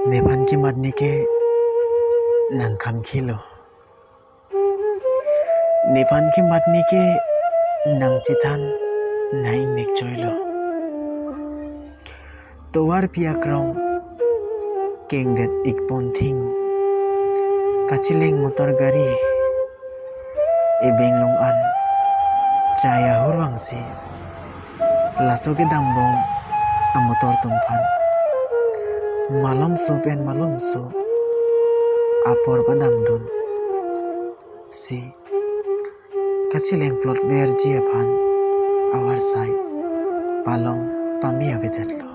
Nepan ki matni ke nangkam khilo. Nepan ki matni ke nang chitan naing nek choilo. Towar piakrong keng det ikpon thing. Kachileng motor gari ebeng long an chaya hurwang si laso ke dambong a motor tumpan. Malam so pen malam so apor padam dun si kachileng plot verji aphan awar sai palong pami avedetlo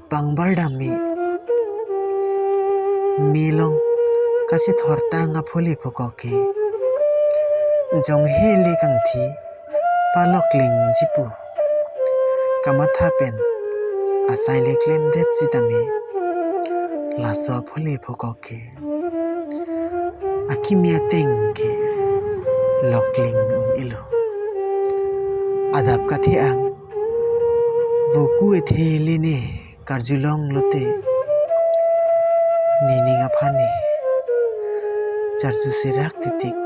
pangbar dami milong kachi thorta nga phuli phokoke jong hele kangthi palok ling jipu kamatha pen asai leklem det chitame laso phuli phokoke akimia tengke lokling ilo adap kathe ang voku ethelene karjulong lote nininga phane charju serak titik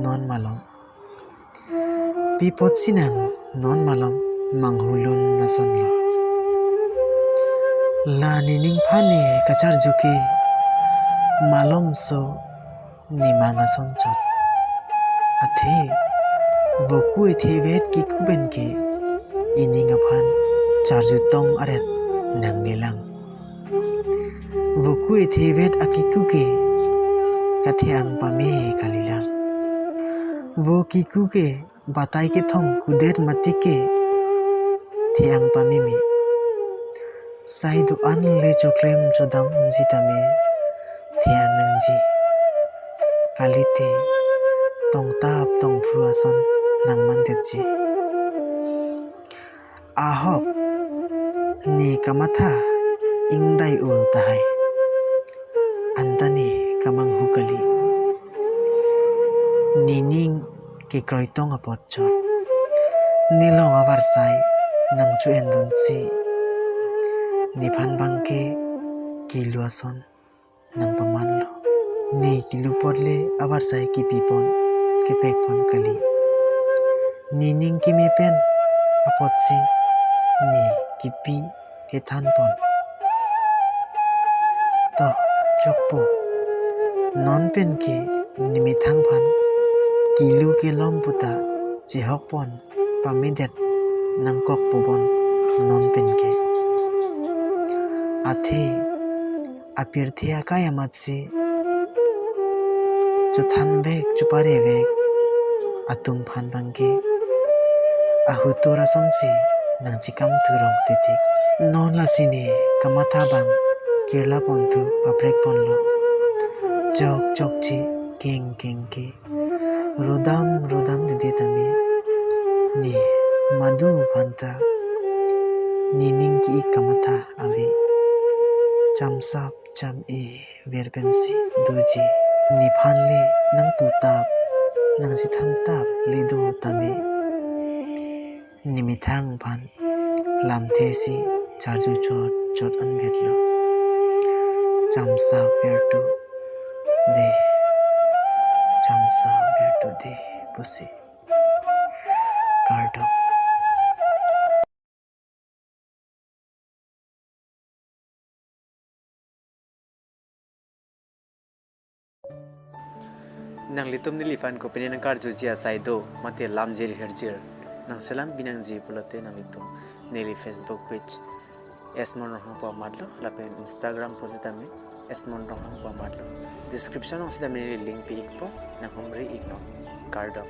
non malong pipot sinang non malong manghulun nasonlo la nining phane kachar juke malom so nimanga sonchot athe voku ethevet ki kuben ke ininga phan charju tong aret nang nilang voku ethevet akiku ke kathiang pame kalilang wo kiku ke batai ke thong kudet matike thiang pamimi saidu an le choklem chodam jitame thiang nangji kalite tong tap tong phruason nang mandetji ahop ni kamatha ingdai ul tahai antani kamang hukali nining ke kroitong apotcho nilong avarsai nang chu endon si niphan bangke kiluason nang pamanlo ni kilu podle avarsai ki pipon ke pekpon kali nining ki mepen apotsi ni kipi ke thanpon to chokpo non pen ke nimithang phan kilu ke lomputa chehokpon pamidet nang kokpobon non pen ke athe apirthia kayamatsi chuthan bek chupare bek atum phan bangke ahutora sonsi nang chikam thurong titik non lasine kamatha bang kerla pontu paprek ponlo chok chok chi keng keng ke rodam rodam dide tami ni madu phanta nining ki kamatha ave chamsap cham e verpensi doji ni phanle nang tutap nang sithan tap lido tame nimithang phan lamthe si charju chot chot an betlo chamsap vertu de chamsap vertu de pusi kardom nang litum ni lifan ko pinin kar jujia saido mate lamjir herjir nang selang binang ji pulote nang litum neli Facebook page esmon rohang pa madlo lapen Instagram positame esmon rohang pa madlo description ong sidame link pe ikpo nang humri ikno kardom